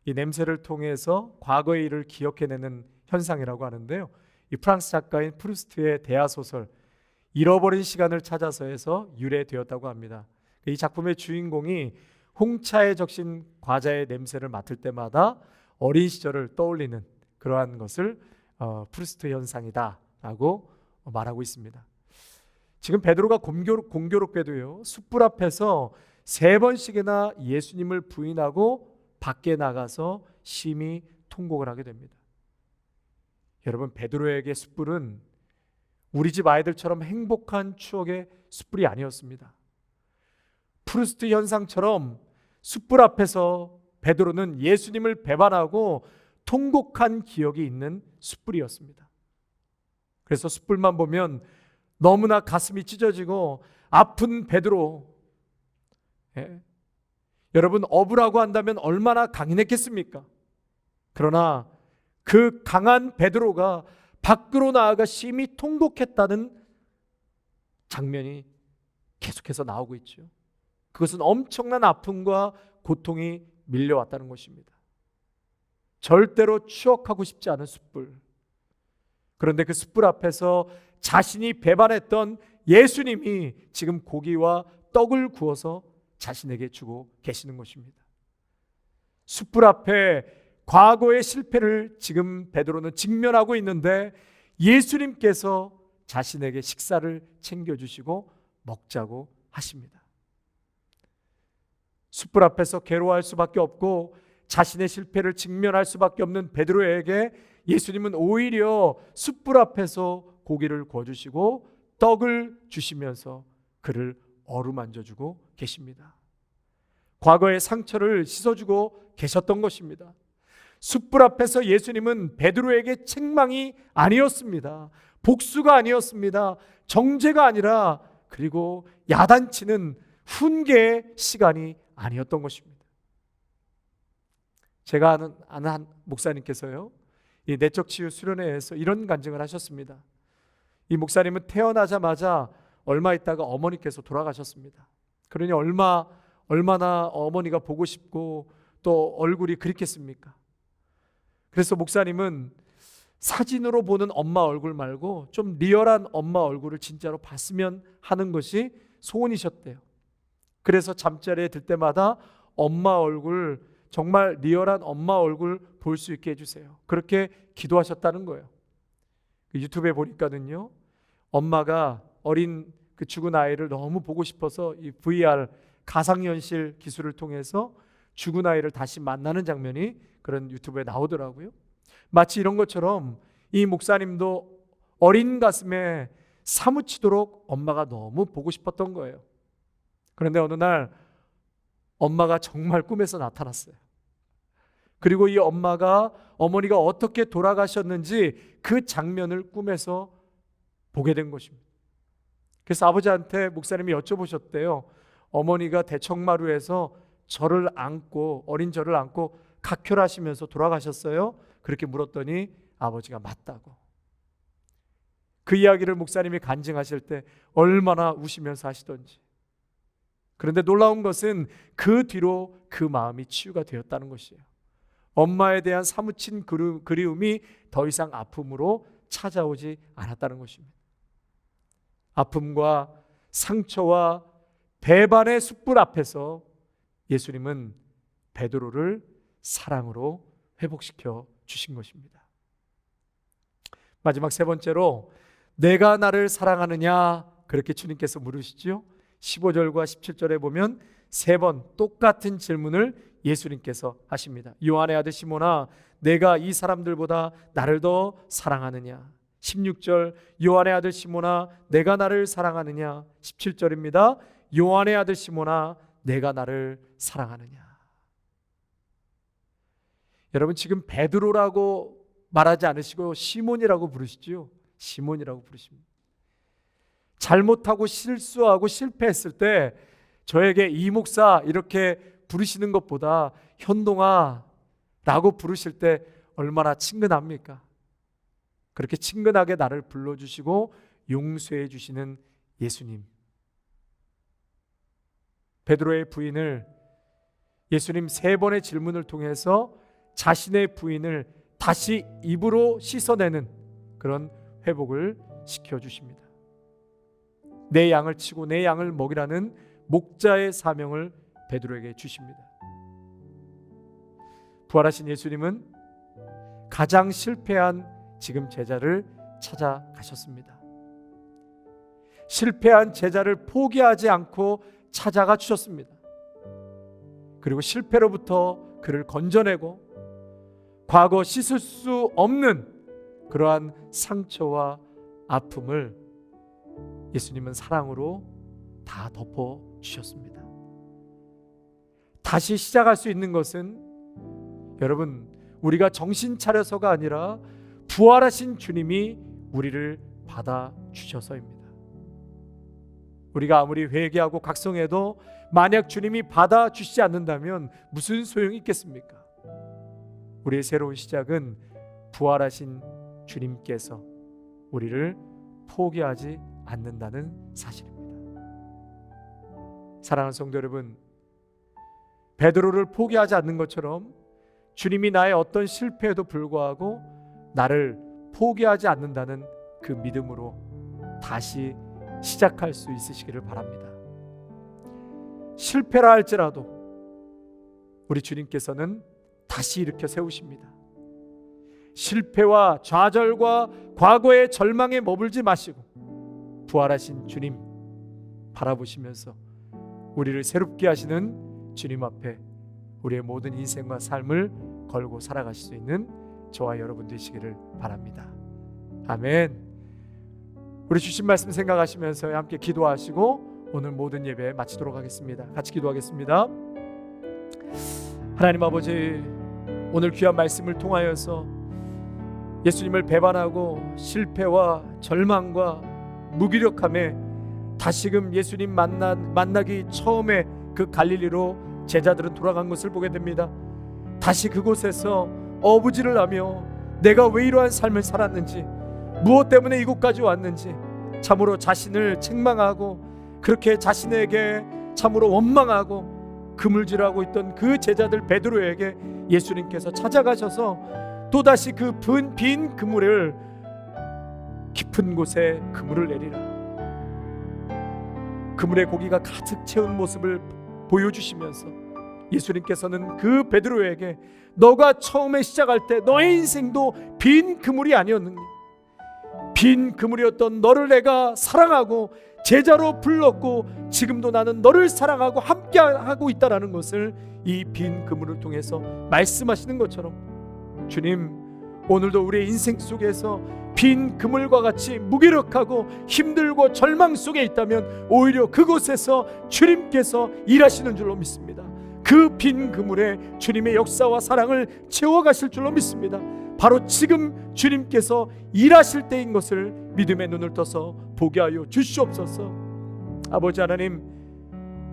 이 냄새를 통해서 과거의 일을 기억해내는 현상이라고 하는데요. 이 프랑스 작가인 프루스트의 대하소설 잃어버린 시간을 찾아서에서 유래되었다고 합니다. 이 작품의 주인공이 홍차에 적신 과자의 냄새를 맡을 때마다 어린 시절을 떠올리는 그러한 것을 프루스트 현상이다라고 말하고 있습니다. 지금 베드로가 공교롭게도요, 숯불 앞에서 3번씩이나 예수님을 부인하고 밖에 나가서 심히 통곡을 하게 됩니다. 여러분, 베드로에게 숯불은 우리 집 아이들처럼 행복한 추억의 숯불이 아니었습니다. 프루스트 현상처럼 숯불 앞에서 베드로는 예수님을 배반하고 통곡한 기억이 있는 숯불이었습니다. 그래서 숯불만 보면 너무나 가슴이 찢어지고 아픈 베드로, 여러분, 어부라고 한다면 얼마나 강인했겠습니까? 그러나 그 강한 베드로가 밖으로 나아가 심히 통곡했다는 장면이 계속해서 나오고 있죠. 그것은 엄청난 아픔과 고통이 밀려왔다는 것입니다. 절대로 추억하고 싶지 않은 숯불. 그런데 그 숯불 앞에서 자신이 배반했던 예수님이 지금 고기와 떡을 구워서 자신에게 주고 계시는 것입니다. 숯불 앞에 과거의 실패를 지금 베드로는 직면하고 있는데 예수님께서 자신에게 식사를 챙겨주시고 먹자고 하십니다. 숯불 앞에서 괴로워할 수밖에 없고 자신의 실패를 직면할 수밖에 없는 베드로에게 예수님은 오히려 숯불 앞에서 고기를 구워주시고 떡을 주시면서 그를 어루만져주고 계십니다. 과거의 상처를 씻어주고 계셨던 것입니다. 숯불 앞에서 예수님은 베드로에게 책망이 아니었습니다. 복수가 아니었습니다. 정죄가 아니라, 그리고 야단치는 훈계의 시간이 아니었던 것입니다. 제가 아는 한 목사님께서요, 이 내적 치유 수련회에서 이런 간증을 하셨습니다. 이 목사님은 태어나자마자 얼마 있다가 어머니께서 돌아가셨습니다. 그러니 얼마나 어머니가 보고 싶고 또 얼굴이 그립겠습니까? 그래서 목사님은 사진으로 보는 엄마 얼굴 말고 좀 리얼한 엄마 얼굴을 진짜로 봤으면 하는 것이 소원이셨대요. 그래서 잠자리에 들 때마다 엄마 얼굴, 정말 리얼한 엄마 얼굴 볼 수 있게 해주세요. 그렇게 기도하셨다는 거예요. 유튜브에 보니까는요, 엄마가 어린 그 죽은 아이를 너무 보고 싶어서 이 VR 가상현실 기술을 통해서 죽은 아이를 다시 만나는 장면이 그런 유튜브에 나오더라고요. 마치 이런 것처럼 이 목사님도 어린 가슴에 사무치도록 엄마가 너무 보고 싶었던 거예요. 그런데 어느 날 엄마가 정말 꿈에서 나타났어요. 그리고 이 어머니가 어떻게 돌아가셨는지 그 장면을 꿈에서 보게 된 것입니다. 그래서 아버지한테 목사님이 여쭤보셨대요. 어머니가 대청마루에서 어린 저를 안고 각혈하시면서 돌아가셨어요? 그렇게 물었더니 아버지가 맞다고. 그 이야기를 목사님이 간증하실 때 얼마나 우시면서 하시던지. 그런데 놀라운 것은 그 뒤로 그 마음이 치유가 되었다는 것이에요. 엄마에 대한 사무친 그리움이 더 이상 아픔으로 찾아오지 않았다는 것입니다. 아픔과 상처와 배반의 숯불 앞에서 예수님은 베드로를 사랑으로 회복시켜 주신 것입니다. 마지막 세 번째로 내가 나를 사랑하느냐 그렇게 주님께서 물으시지요. 15절과 17절에 보면 세 번 똑같은 질문을 예수님께서 하십니다. 요한의 아들 시몬아, 내가 이 사람들보다 나를 더 사랑하느냐? 16절 요한의 아들 시몬아, 내가 나를 사랑하느냐? 17절입니다. 요한의 아들 시몬아, 내가 나를 사랑하느냐? 여러분, 지금 베드로라고 말하지 않으시고 시몬이라고 부르시죠. 시몬이라고 부르십니다. 잘못하고 실수하고 실패했을 때 저에게 이 목사 이렇게 부르시는 것보다 현동아 라고 부르실 때 얼마나 친근합니까? 그렇게 친근하게 나를 불러주시고 용서해 주시는 예수님. 베드로의 부인을 예수님 세 번의 질문을 통해서 자신의 부인을 다시 입으로 씻어내는 그런 회복을 시켜주십니다. 내 양을 치고 내 양을 먹이라는 목자의 사명을 베드로에게 주십니다. 부활하신 예수님은 가장 실패한 지금 제자를 찾아가셨습니다. 실패한 제자를 포기하지 않고 찾아가 주셨습니다. 그리고 실패로부터 그를 건져내고 과거 씻을 수 없는 그러한 상처와 아픔을 예수님은 사랑으로 다 덮어 주셨습니다. 다시 시작할 수 있는 것은 여러분, 우리가 정신 차려서가 아니라 부활하신 주님이 우리를 받아 주셔서입니다. 우리가 아무리 회개하고 각성해도 만약 주님이 받아 주시지 않는다면 무슨 소용이 있겠습니까? 우리의 새로운 시작은 부활하신 주님께서 우리를 포기하지 않는다는 사실입니다. 사랑하는 성도 여러분, 베드로를 포기하지 않는 것처럼 주님이 나의 어떤 실패에도 불구하고 나를 포기하지 않는다는 그 믿음으로 다시 시작할 수 있으시기를 바랍니다. 실패라 할지라도 우리 주님께서는 다시 일으켜 세우십니다. 실패와 좌절과 과거의 절망에 머물지 마시고 부활하신 주님 바라보시면서 우리를 새롭게 하시는 주님 앞에 우리의 모든 인생과 삶을 걸고 살아가실 수 있는 저와 여러분 되시기를 바랍니다. 아멘. 우리 주신 말씀 생각하시면서 함께 기도하시고 오늘 모든 예배 마치도록 하겠습니다. 같이 기도하겠습니다. 하나님 아버지, 오늘 귀한 말씀을 통하여서 예수님을 배반하고 실패와 절망과 무기력함에 다시금 예수님 만나기 처음에 그 갈릴리로 제자들은 돌아간 것을 보게 됩니다. 다시 그곳에서 어부지를 하며 내가 왜 이러한 삶을 살았는지, 무엇 때문에 이곳까지 왔는지 참으로 자신을 책망하고 그렇게 자신에게 참으로 원망하고 그물질하고 있던 그 제자들 베드로에게 예수님께서 찾아가셔서 또다시 그 빈 그물을 깊은 곳에 그물을 내리라, 그물에 고기가 가득 채운 모습을 보여주시면서 예수님께서는 그 베드로에게 너가 처음에 시작할 때 너의 인생도 빈 그물이 아니었느냐, 빈 그물이었던 너를 내가 사랑하고 제자로 불렀고 지금도 나는 너를 사랑하고 함께하고 있다는 것을 이 빈 그물을 통해서 말씀하시는 것처럼 주님, 오늘도 우리의 인생 속에서 빈 그물과 같이 무기력하고 힘들고 절망 속에 있다면 오히려 그곳에서 주님께서 일하시는 줄로 믿습니다. 그 빈 그물에 주님의 역사와 사랑을 채워가실 줄로 믿습니다. 바로 지금 주님께서 일하실 때인 것을 믿음의 눈을 떠서 보게 하여 주시옵소서. 아버지 하나님,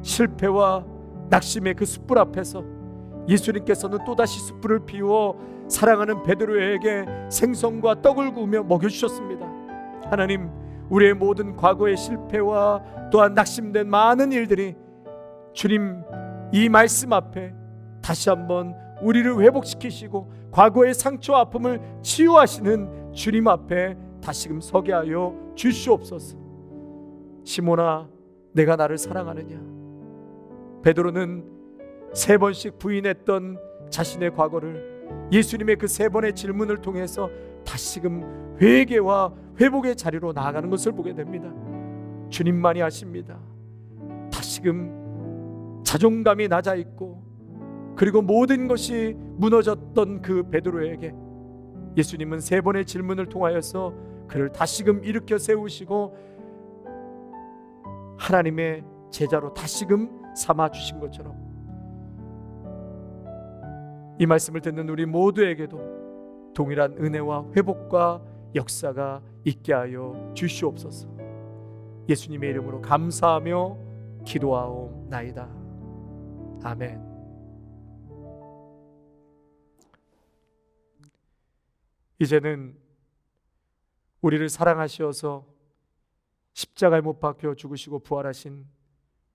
실패와 낙심의 그 숯불 앞에서 예수님께서는 또다시 숯불을 피워 사랑하는 베드로에게 생선과 떡을 구우며 먹여주셨습니다. 하나님, 우리의 모든 과거의 실패와 또한 낙심된 많은 일들이 주님 이 말씀 앞에 다시 한번 우리를 회복시키시고 과거의 상처와 아픔을 치유하시는 주님 앞에 다시금 서게 하여 주시옵소서. 시몬아, 내가 나를 사랑하느냐? 베드로는 3번씩 부인했던 자신의 과거를 예수님의 그 3번의 질문을 통해서 다시금 회개와 회복의 자리로 나아가는 것을 보게 됩니다. 주님만이 아십니다. 다시금 자존감이 낮아 있고 그리고 모든 것이 무너졌던 그 베드로에게 예수님은 3번의 질문을 통하여서 그를 다시금 일으켜 세우시고 하나님의 제자로 다시금 삼아 주신 것처럼 이 말씀을 듣는 우리 모두에게도 동일한 은혜와 회복과 역사가 있게 하여 주시옵소서. 예수님의 이름으로 감사하며 기도하옵나이다. 아멘. 이제는 우리를 사랑하시어서 십자가에 못 박혀 죽으시고 부활하신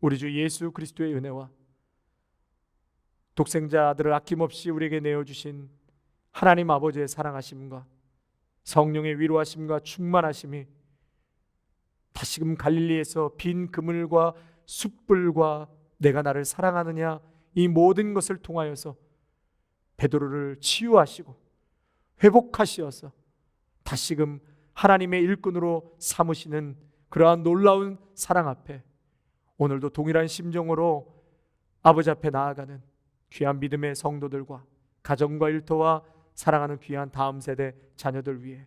우리 주 예수 그리스도의 은혜와 독생자 아들을 아낌없이 우리에게 내어주신 하나님 아버지의 사랑하심과 성령의 위로하심과 충만하심이 다시금 갈릴리에서 빈 그물과 숯불과 내가 나를 사랑하느냐 이 모든 것을 통하여서 베드로를 치유하시고 회복하시어서 다시금 하나님의 일꾼으로 삼으시는 그러한 놀라운 사랑 앞에 오늘도 동일한 심정으로 아버지 앞에 나아가는 귀한 믿음의 성도들과 가정과 일터와 사랑하는 귀한 다음 세대 자녀들 위해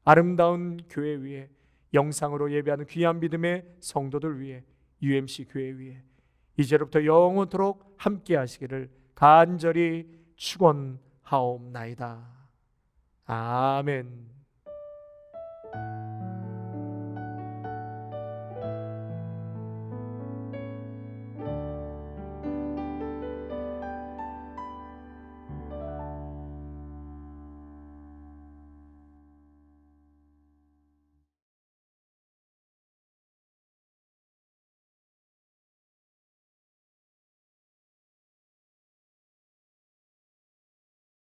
아름다운 교회 위에 영상으로 예배하는 귀한 믿음의 성도들 위해 UMC 교회 위에 이제로부터 영원토록 함께 하시기를 간절히 축원하옵나이다. 아멘.